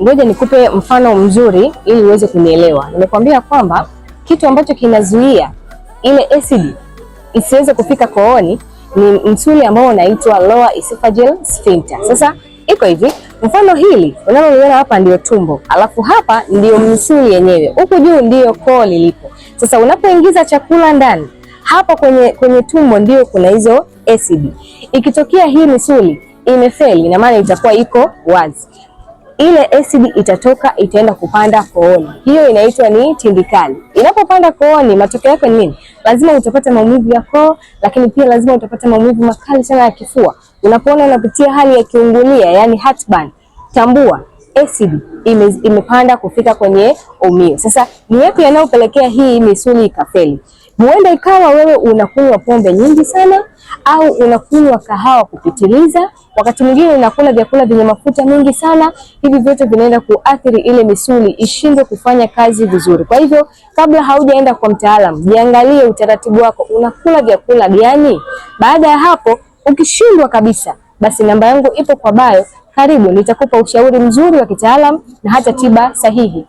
ngoja nikupe mfano mzuri ili uweze kunielewa. Nimekwambia kwamba kitu ambacho kinazuia ile acid isiweze kufika kooni ni msuli ambao unaitwa lower esophageal sphincter. Sasa iko hivi, mfano hili unaloona hapa ndio tumbo, alafu hapa ndio msuli yenyewe, huku juu ndio koo lilipo. Sasa unapoingiza chakula ndani hapa kwenye tumbo ndio kuna hizo acid. Ikitokea hii misuli imefeli, ina maana itakuwa iko wazi, ile acid itatoka itaenda kupanda kooni. Hiyo inaitwa ni tindikali. Inapopanda kooni, matokeo yake ni nini? Lazima utapata maumivu ya koo, lakini pia lazima utapata maumivu makali sana ya kifua. Unapoona unapitia hali ya kiungulia, yani heartburn, tambua acid imepanda kufika kwenye umio. Sasa ni yapi yanayopelekea hii misuli ikafeli? Huenda ikawa wewe unakunywa pombe nyingi sana, au unakunywa kahawa kupitiliza, wakati mwingine unakula vyakula vyenye mafuta mengi sana. Hivi vyote vinaenda kuathiri ile misuli ishindwe kufanya kazi vizuri. Kwa hivyo kabla haujaenda kwa mtaalamu, jiangalie utaratibu wako, unakula vyakula gani. Baada ya hapo ukishindwa kabisa, basi namba yangu ipo kwa bio, karibu nitakupa ushauri mzuri wa kitaalamu na hata tiba sahihi.